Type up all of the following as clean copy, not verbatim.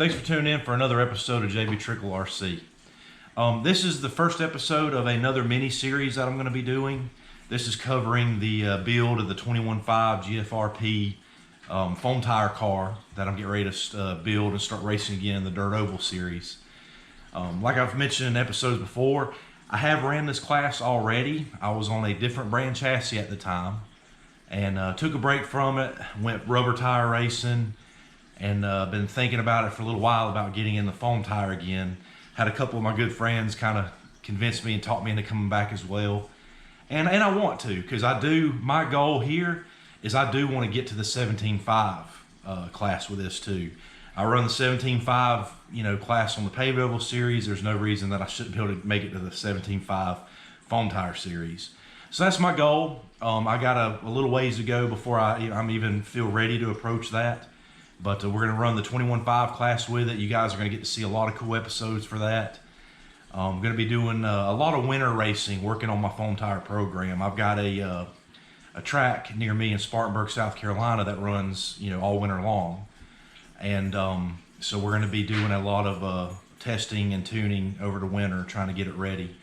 Thanks for tuning in for another episode of JBTrickleRC. This is the first episode of another mini-series that I'm going to be doing. This is covering the build of the 21.5 GFRP foam tire car that I'm getting ready to build and start racing again in the Dirt Oval series. Like I've mentioned in episodes before, I have ran this class already. I was on a different brand chassis at the time and took a break from it, went rubber tire racing, and been thinking about it for a little while about getting in the foam tire again. Had a couple of my good friends kind of convince me and talk me into coming back as well. And I want to, because my goal here is I do want to get to the 17.5 class with this too. I run the 17.5 class on the Paved Oval series. There's no reason that I shouldn't be able to make it to the 17.5 foam tire series. So that's my goal. I got a little ways to go before I'm even feel ready to approach that. But we're going to run the 21.5 class with it. You guys are going to get to see a lot of cool episodes for that. I'm going to be doing a lot of winter racing, working on my foam tire program. I've got a track near me in Spartanburg, South Carolina that runs all winter long. And so we're going to be doing a lot of testing and tuning over the winter, trying to get it ready.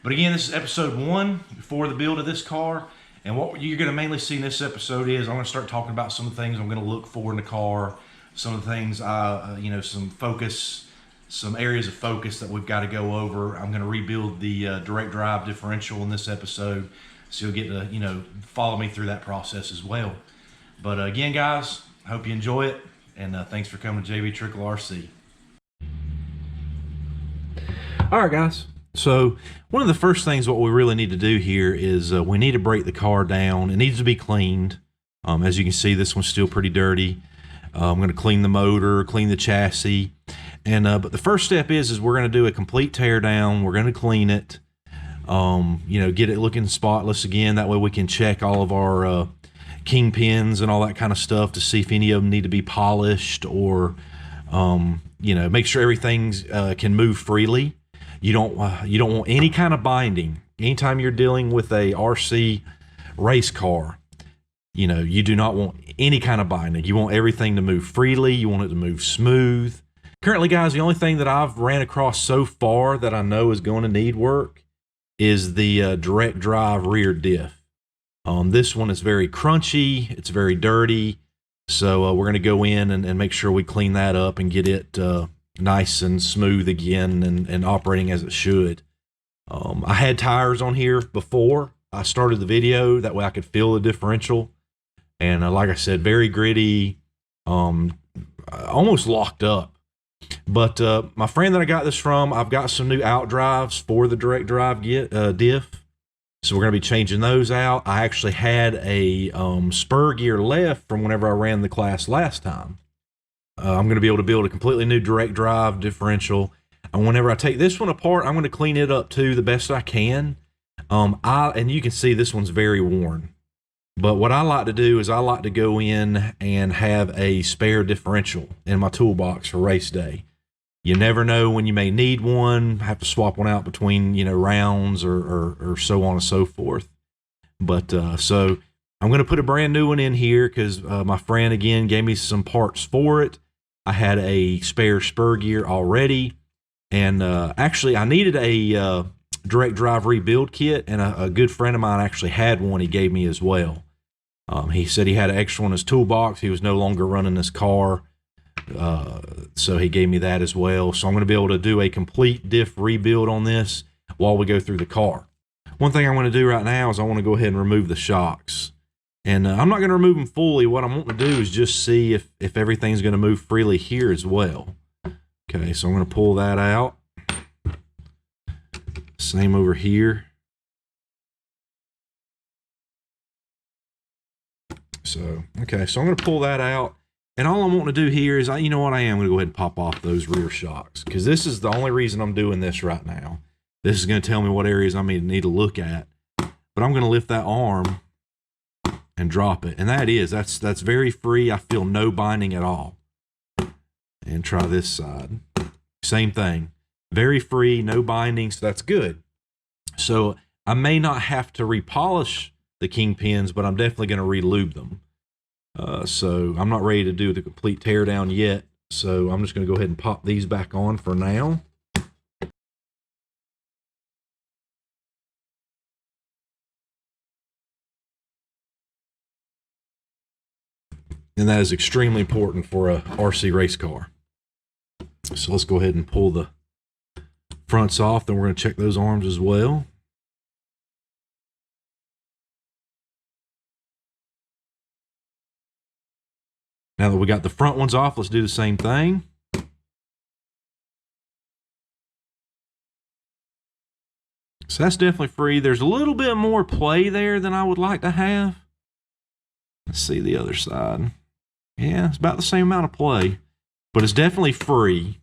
But again, this is episode 1 for the build of this car. And what you're going to mainly see in this episode is I'm going to start talking about some of the things I'm going to look for in the car, some of the things, some areas of focus that we've got to go over. I'm going to rebuild the direct drive differential in this episode, so you'll get to follow me through that process as well. But again, guys, I hope you enjoy it, and thanks for coming to JBTrickleRC. All right, guys. So one of the first things what we really need to do here is we need to break the car down. It needs to be cleaned. As you can see, this one's still pretty dirty. I'm going to clean the motor, clean the chassis. And but the first step is we're going to do a complete tear down. We're going to clean it, get it looking spotless again. That way we can check all of our kingpins and all that kind of stuff to see if any of them need to be polished, or make sure everything can move freely. You don't want any kind of binding. Anytime you're dealing with a RC race car, you do not want any kind of binding. You want everything to move freely. You want it to move smooth. Currently, guys, the only thing that I've ran across so far that I know is going to need work is the direct drive rear diff. This one is very crunchy. It's very dirty. So we're going to go in and make sure we clean that up and get it nice and smooth again and operating as it should. I had tires on here before I started the video, that way I could feel the differential, and like I said, very gritty, almost locked up. But my friend that I got this from, I've got some new out drives for the direct drive diff, so we're going to be changing those out. I actually had a spur gear left from whenever I ran the class last time. I'm going to be able to build a completely new direct drive differential. And whenever I take this one apart, I'm going to clean it up too the best I can. And you can see this one's very worn. But what I like to do is I like to go in and have a spare differential in my toolbox for race day. You never know when you may need one, have to swap one out between, rounds or so on and so forth. But so I'm going to put a brand new one in here because my friend, again, gave me some parts for it. I had a spare spur gear already. And actually, I needed a direct drive rebuild kit, and a good friend of mine actually had one he gave me as well. He said he had an extra one in his toolbox. He was no longer running this car, so he gave me that as well. So I'm going to be able to do a complete diff rebuild on this while we go through the car. One thing I want to do right now is I want to go ahead and remove the shocks. And I'm not going to remove them fully. What I'm wanting to do is just see if everything's going to move freely here as well. Okay, so I'm going to pull that out. Same over here. So, okay, so I'm going to pull that out. And all I'm wanting to do here is, you know what, I am going to go ahead and pop off those rear shocks, because this is the only reason I'm doing this right now. This is going to tell me what areas I need to look at. But I'm going to lift that arm and drop it, and that's very free. I feel no binding at all. And try this side, same thing, very free, no binding, so that's good. So I may not have to repolish the kingpins, but I'm definitely going to re-lube them. So I'm not ready to do the complete teardown yet, So I'm just going to go ahead and pop these back on for now. And that is extremely important for a RC race car. So let's go ahead and pull the fronts off. Then we're going to check those arms as well. Now that we got the front ones off, let's do the same thing. So that's definitely free. There's a little bit more play there than I would like to have. Let's see the other side. Yeah, it's about the same amount of play, but it's definitely free.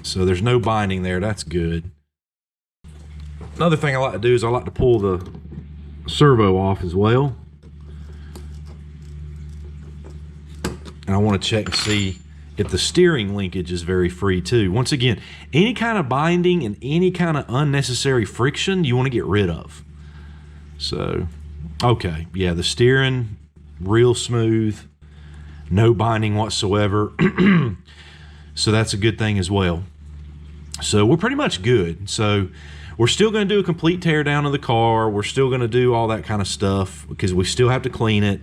So there's no binding there. That's good. Another thing I like to do is I like to pull the servo off as well. And I want to check and see if the steering linkage is very free too. Once again, any kind of binding and any kind of unnecessary friction you want to get rid of. So, okay, yeah, the steering, real smooth, no binding whatsoever. So that's a good thing as well. So we're pretty much good. So we're still going to do a complete tear down of the car. We're still going to do all that kind of stuff because we still have to clean it.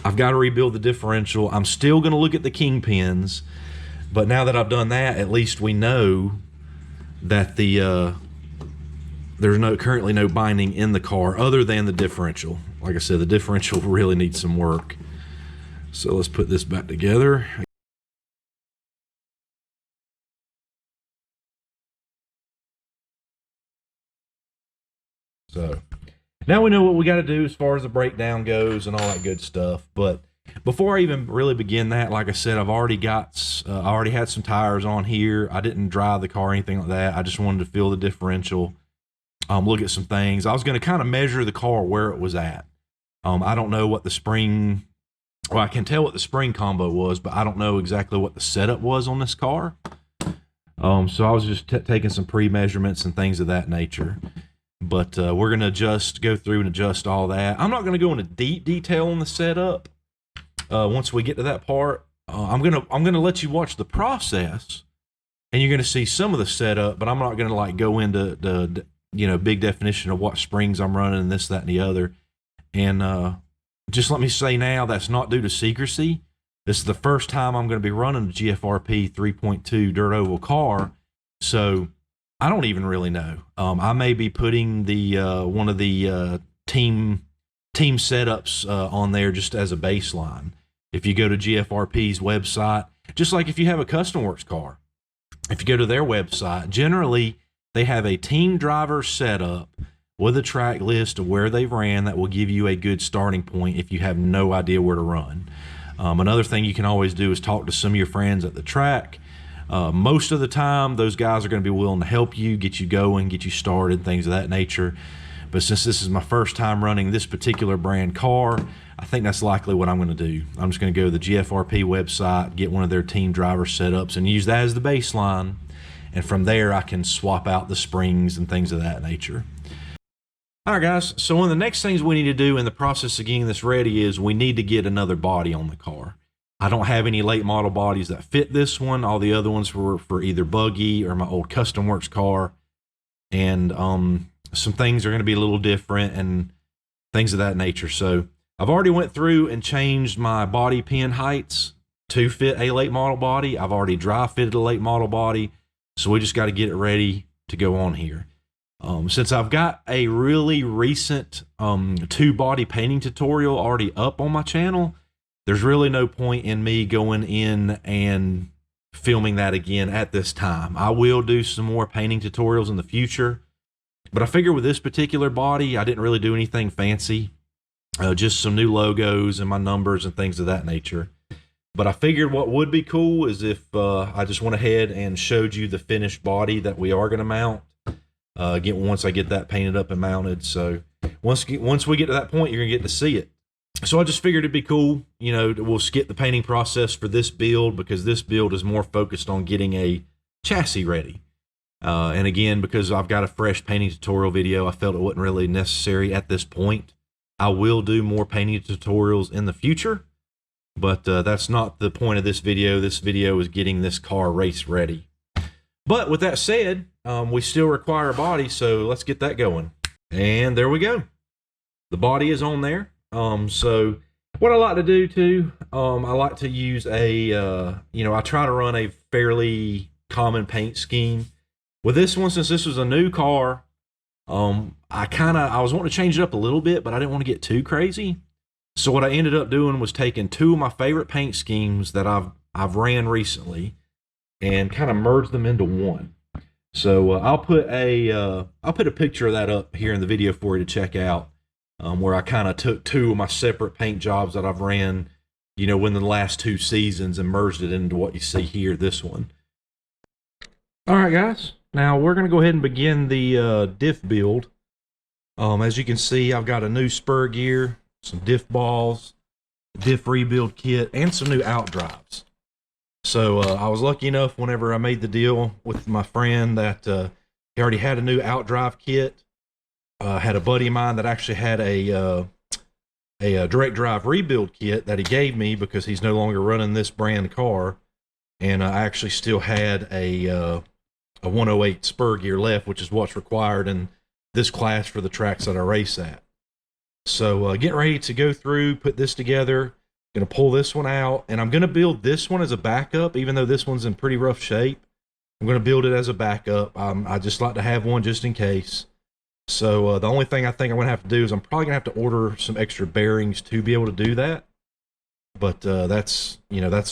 I've got to rebuild the differential. I'm still going to look at the kingpins, but now that I've done that, at least we know that the there's currently no binding in the car other than the differential. Like I said, the differential really needs some work. So let's put this back together. So now we know what we got to do as far as the breakdown goes and all that good stuff. But before I even really begin that, like I said, I've already got, I already had some tires on here. I didn't drive the car or anything like that. I just wanted to feel the differential, look at some things. I was going to kind of measure the car where it was at. I don't know what the spring, well, I can tell what the spring combo was, but I don't know exactly what the setup was on this car. So I was just taking some pre-measurements and things of that nature. But we're going to just go through and adjust all that. I'm not going to go into deep detail on the setup. Once we get to that part, I'm gonna let you watch the process, and you're going to see some of the setup. But I'm not going to like go into the big definition of what springs I'm running and this, that, and the other. And just let me say now, that's not due to secrecy. This is the first time I'm going to be running a GFRP 3.2 dirt oval car, so I don't even really know. I may be putting the one of the team setups on there just as a baseline. If you go to GFRP's website, just like if you have a Custom Works car, if you go to their website, generally they have a team driver setup with a track list of where they've ran that will give you a good starting point if you have no idea where to run. Another thing you can always do is talk to some of your friends at the track. Most of the time, those guys are going to be willing to help you, get you going, get you started, things of that nature. But since this is my first time running this particular brand car, I think that's likely what I'm going to do. I'm just going to go to the GFRP website, get one of their team driver setups, and use that as the baseline. And from there, I can swap out the springs and things of that nature. All right, guys. So one of the next things we need to do in the process of getting this ready is we need to get another body on the car. I don't have any late model bodies that fit this one. All the other ones were for either buggy or my old Custom Works car. And some things are going to be a little different and things of that nature. So I've already went through and changed my body pin heights to fit a late model body. I've already dry fitted a late model body. So we just got to get it ready to go on here. Since I've got a really recent 2-body painting tutorial already up on my channel, there's really no point in me going in and filming that again at this time. I will do some more painting tutorials in the future, but I figure with this particular body, I didn't really do anything fancy, just some new logos and my numbers and things of that nature. But I figured what would be cool is if I just went ahead and showed you the finished body that we are going to mount. Again, once I get that painted up and mounted. So once we get to that point, you're gonna get to see it. So I just figured it'd be cool, we'll skip the painting process for this build because this build is more focused on getting a chassis ready. And again, because I've got a fresh painting tutorial video, I felt it wasn't really necessary at this point. I will do more painting tutorials in the future, but that's not the point of this video. This video is getting this car race ready. But with that said, we still require a body, so let's get that going. And there we go. The body is on there. So what I like to do too, I like to use a, I try to run a fairly common paint scheme. With this one, since this was a new car, I was wanting to change it up a little bit, but I didn't want to get too crazy. So what I ended up doing was taking two of my favorite paint schemes that I've ran recently and kind of merged them into one. So I'll put a picture of that up here in the video for you to check out, where I kind of took two of my separate paint jobs that I've ran, within the last 2 seasons and merged it into what you see here, this one. All right, guys. Now we're going to go ahead and begin the diff build. As you can see, I've got a new spur gear, some diff balls, Diff Rebuild kit, and some new out drives. So I was lucky enough whenever I made the deal with my friend that he already had a new out drive kit. Had a buddy of mine that actually had a direct drive rebuild kit that he gave me because he's no longer running this brand car, and I actually still had a 108 spur gear left, which is what's required in this class for the tracks that I race at. So getting ready to go through, put this together. Going to pull this one out, and I'm going to build this one as a backup, even though this one's in pretty rough shape. I'm going to build it as a backup. I just like to have one just in case. So the only thing I think I'm going to have to do is I'm probably going to have to order some extra bearings to be able to do that. But that's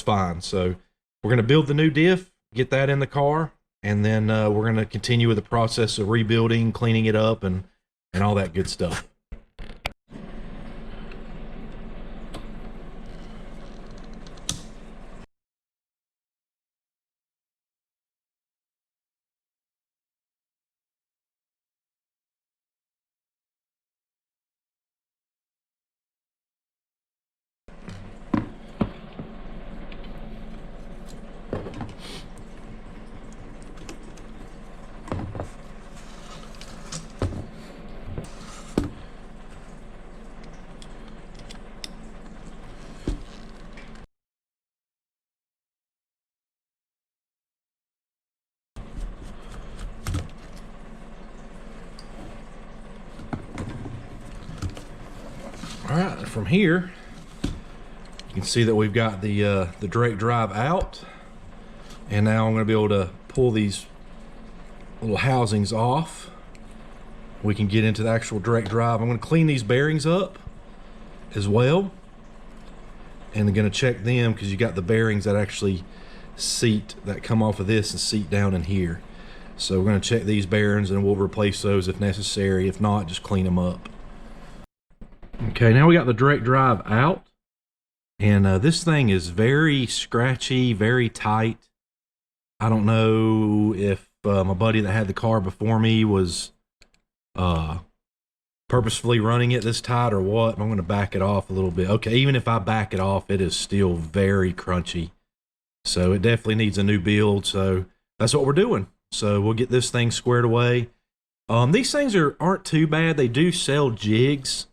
fine. So we're going to build the new diff, get that in the car, and then we're going to continue with the process of rebuilding, cleaning it up, and all that good stuff. All right, from here, you can see that we've got the direct drive out, and now I'm going to be able to pull these little housings off. We can get into the actual direct drive. I'm going to clean these bearings up as well, and I'm going to check them because you got the bearings that actually seat, that come off of this and seat down in here. So we're going to check these bearings and we'll replace those if necessary. If not, just clean them up. Okay, now we got the direct drive out, and this thing is very scratchy, very tight. I don't know if my buddy that had the car before me was purposefully running it this tight or what. I'm going to back it off a little bit. Okay, even if I back it off, it is still very crunchy. So it definitely needs a new build, so that's what we're doing. So we'll get this thing squared away. These things aren't too bad. They do sell jigs.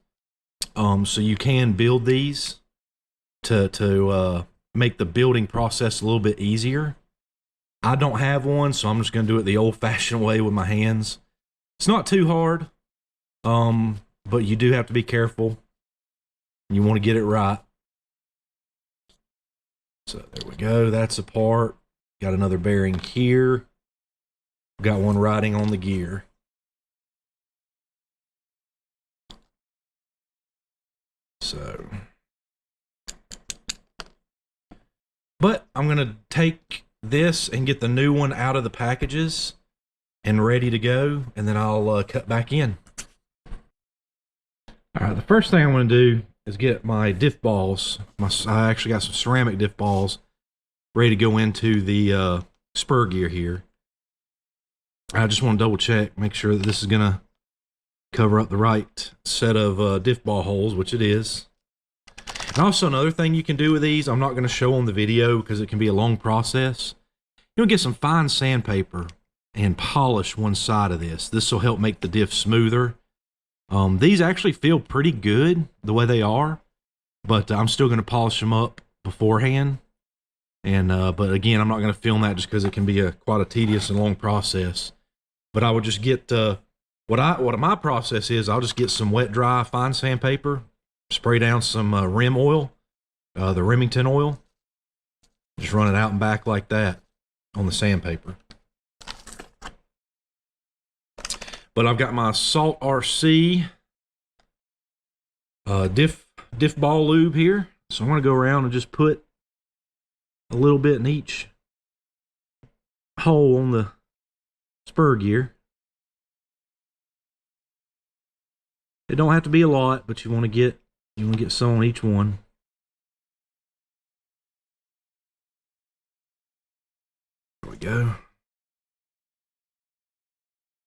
So you can build these to make the building process a little bit easier. I don't have one, so I'm just going to do it the old-fashioned way with my hands. It's not too hard, but you do have to be careful. You want to get it right. So there we go. That's apart. Got another bearing here. Got one riding on the gear. So, but I'm going to take this and get the new one out of the packages and ready to go, and then I'll cut back in. All right, the first thing I'm going to do is get my diff balls. I actually got some ceramic diff balls ready to go into the spur gear here. I just want to double check, make sure that this is going to cover up the right set of diff ball holes, which it is. And also another thing you can do with these, I'm not going to show on the video because it can be a long process. You'll get some fine sandpaper and polish one side of this. This will help make the diff smoother. These actually feel pretty good the way they are, but I'm still going to polish them up beforehand. And but again, I'm not going to film that just because it can be quite a tedious and long process. But I would just get what my process is. I'll just get some wet dry fine sandpaper, spray down some rim oil, the Remington oil, just run it out and back like that on the sandpaper. But I've got my Salt RC diff ball lube here, so I'm going to go around and just put a little bit in each hole on the spur gear. It don't have to be a lot, but you want to get some on each one. There we go.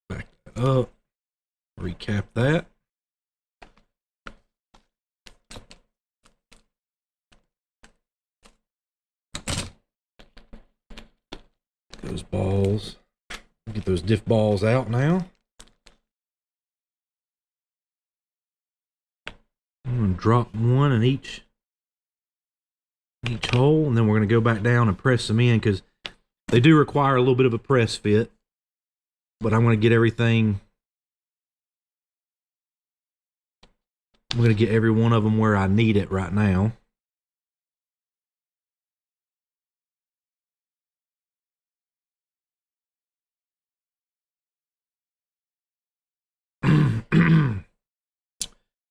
Back that up. Recap that. Those balls. Get those diff balls out now. I'm going to drop one in each hole, and then we're going to go back down and press them in because they do require a little bit of a press fit. But I'm going to get everything. I'm going to get every one of them where I need it right now.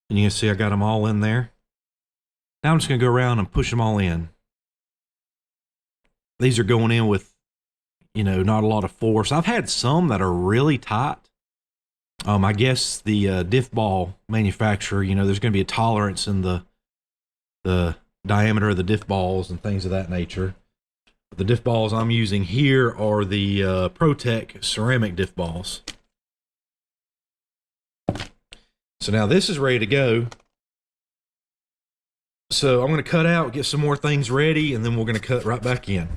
And you can see I got them all in there. Now I'm just going to go around and push them all in. These are going in with, you know, not a lot of force. I've had some that are really tight. I guess the diff ball manufacturer, you know, there's going to be a tolerance in the diameter of the diff balls and things of that nature. The diff balls I'm using here are the ProTech ceramic diff balls. So now this is ready to go. So I'm going to cut out, get some more things ready, and then we're going to cut right back in.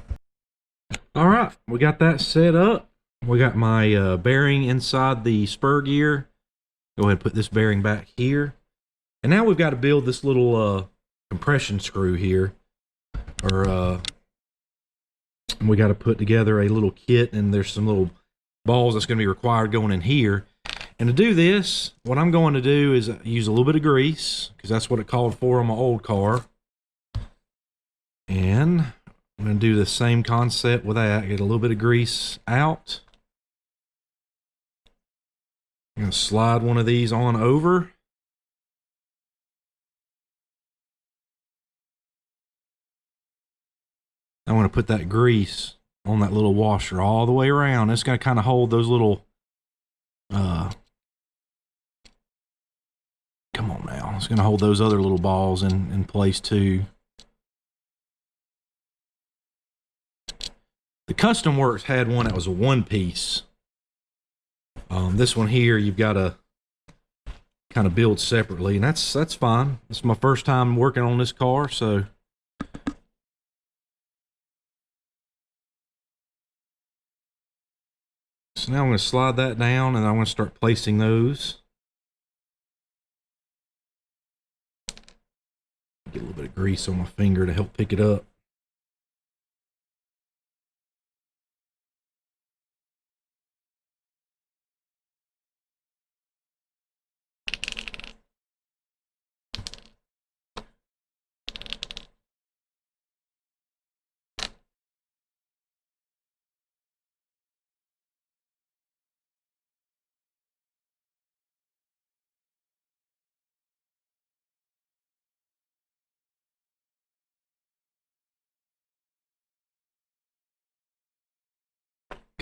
All right, we got that set up. We got my bearing inside the spur gear. Go ahead and put this bearing back here. And now we've got to build this little compression screw here. Or we got to put together a little kit, and there's some little balls that's going to be required going in here. And to do this, what I'm going to do is use a little bit of grease, because that's what it called for on my old car. And I'm going to do the same concept with that. Get a little bit of grease out. I'm going to slide one of these on over. I want to put that grease on that little washer all the way around. It's going to kind of hold those little come on now. It's going to hold those other little balls in place too. The Custom Works had one that was a one piece. This one here, you've got to kind of build separately, and that's fine. It's my first time working on this car, so now I'm going to slide that down, and I'm going to start placing those. Get a little bit of grease on my finger to help pick it up.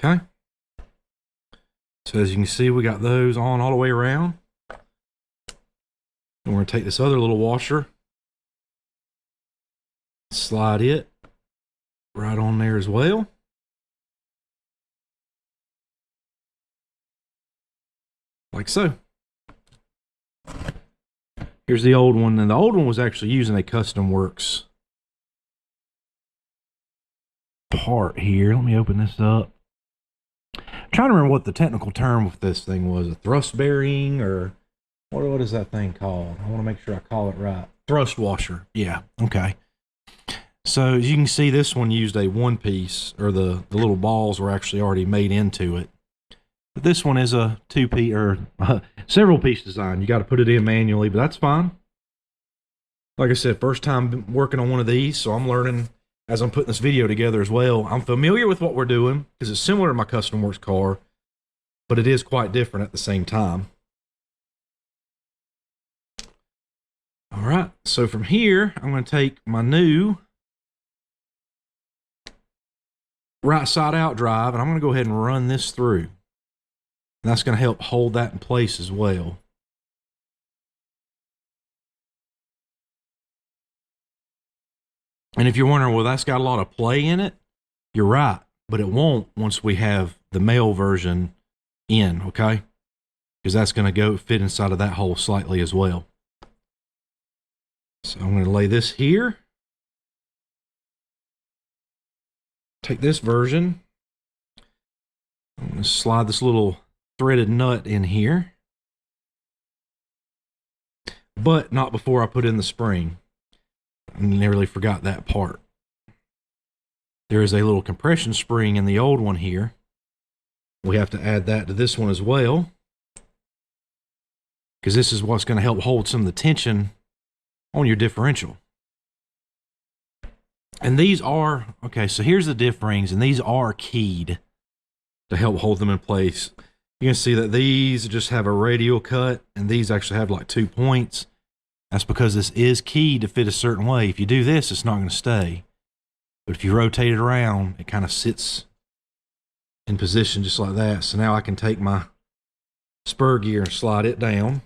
Okay. So as you can see, we got those on all the way around. And we're going to take this other little washer, slide it right on there as well. Like so. Here's the old one, and the old one was actually using a Custom Works part here. Let me open this up. I'm trying to remember what the technical term with this thing was. A thrust bearing, or what is that thing called? I want to make sure I call it right. Thrust washer. Yeah, okay. So as you can see, this one used a one piece, or the little balls were actually already made into it. But this one is a two piece or several piece design. You got to put it in manually, but that's fine. Like I said, first time working on one of these, so I'm learning as I'm putting this video together as well. I'm familiar with what we're doing because it's similar to my Custom Works car, but it is quite different at the same time. All right, so from here, I'm going to take my new right side out drive, and I'm going to go ahead and run this through. And that's going to help hold that in place as well. And if you're wondering, well, that's got a lot of play in it, you're right, but it won't once we have the male version in, okay? Because that's going to go fit inside of that hole slightly as well. So I'm going to lay this here. Take this version. I'm going to slide this little threaded nut in here, but not before I put in the spring. I nearly forgot that part. There is a little compression spring in the old one here. We have to add that to this one as well, because this is what's going to help hold some of the tension on your differential. And these are, okay, so here's the diff rings, and these are keyed to help hold them in place. You can see that these just have a radial cut, and these actually have like 2 points. That's because this is keyed to fit a certain way. If you do this, it's not going to stay. But if you rotate it around, it kind of sits in position just like that. So now I can take my spur gear and slide it down.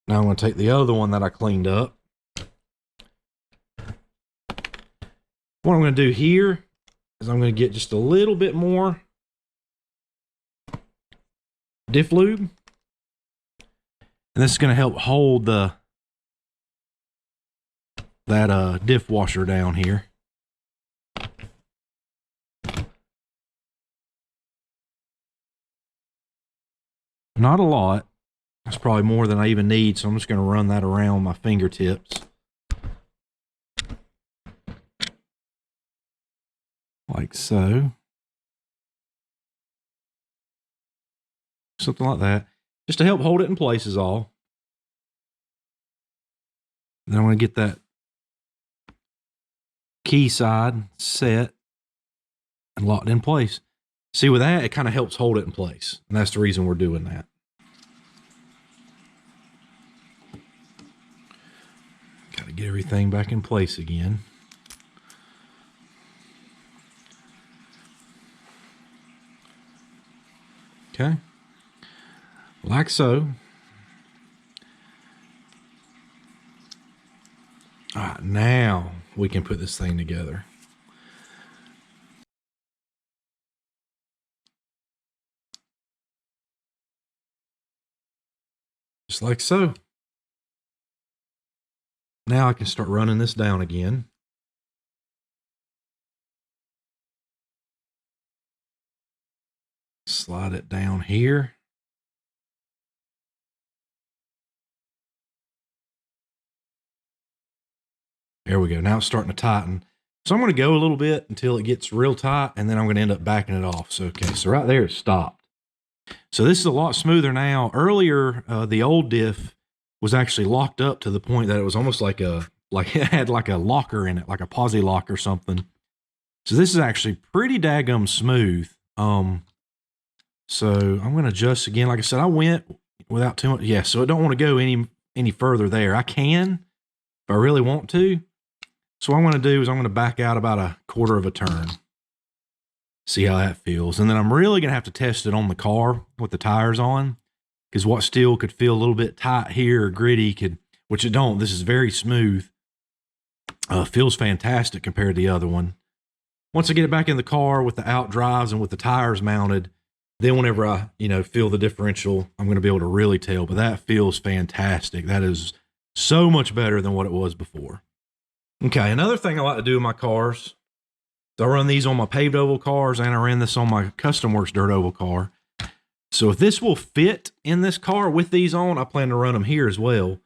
Now I'm going to take the other one that I cleaned up. What I'm going to do here is I'm going to get just a little bit more diff lube, and this is going to help hold that diff washer down here. Not a lot. That's probably more than I even need, so I'm just going to run that around my fingertips like so. Something like that, just to help hold it in place is all. Then I'm going to get that key side set and locked in place. See, with that, it kind of helps hold it in place, and that's the reason we're doing that. Got to get everything back in place again. Okay. Like so. All right, now we can put this thing together. Just like so. Now I can start running this down again. Slide it down here. There we go. Now it's starting to tighten. So I'm going to go a little bit until it gets real tight, and then I'm going to end up backing it off. So, okay, so right there it stopped. So this is a lot smoother now. Earlier, the old diff was actually locked up to the point that it was almost like it had like a locker in it, like a posi lock or something. So this is actually pretty daggum smooth. So I'm going to adjust again. Like I said, I went without too much. Yeah, so I don't want to go any further there. I can if I really want to. So what I'm going to do is I'm going to back out about a quarter of a turn. See how that feels. And then I'm really going to have to test it on the car with the tires on, because what steel could feel a little bit tight here or gritty could, which it don't. This is very smooth. Feels fantastic compared to the other one. Once I get it back in the car with the out drives and with the tires mounted, then whenever I, feel the differential, I'm going to be able to really tell. But that feels fantastic. That is so much better than what it was before. Okay, another thing I like to do in my cars, so I run these on my paved oval cars, and I ran this on my Custom Works dirt oval car. So if this will fit in this car with these on, I plan to run them here as well.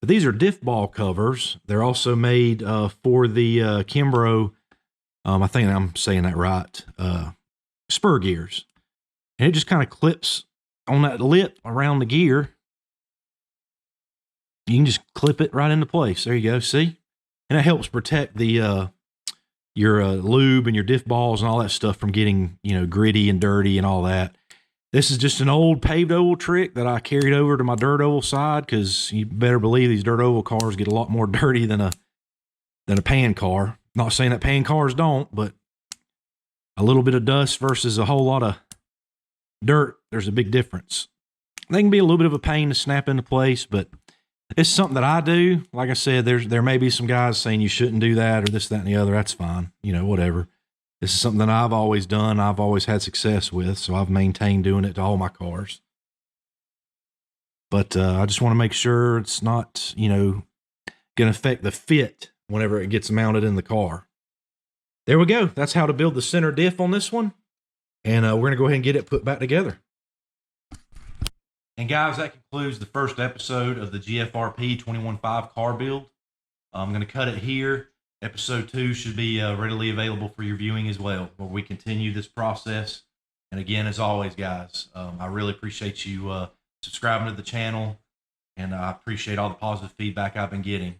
But these are diff ball covers. They're also made for the Kimbrough, I think I'm saying that right, spur gears. And it just kind of clips on that lip around the gear. You can just clip it right into place. There you go. See? And it helps protect the your lube and your diff balls and all that stuff from getting, you know, gritty and dirty and all that. This is just an old paved oval trick that I carried over to my dirt oval side, because you better believe these dirt oval cars get a lot more dirty than a pan car. Not saying that pan cars don't, but a little bit of dust versus a whole lot of dirt, there's a big difference. They can be a little bit of a pain to snap into place, but it's something that I do. Like I said, there may be some guys saying you shouldn't do that or this, that, and the other. That's fine. You know, whatever. This is something that I've always done. I've always had success with, so I've maintained doing it to all my cars. But I just want to make sure it's not, you know, going to affect the fit whenever it gets mounted in the car. There we go. That's how to build the center diff on this one. And we're going to go ahead and get it put back together. And guys, that concludes the first episode of the GFRP 21.5 car build. I'm going to cut it here. Episode 2 should be readily available for your viewing as well, where we continue this process. And again, as always, guys, I really appreciate you subscribing to the channel, and I appreciate all the positive feedback I've been getting.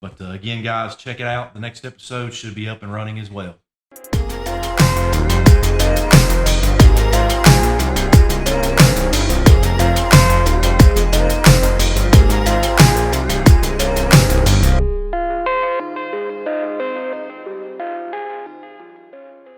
But again, guys, check it out. The next episode should be up and running as well.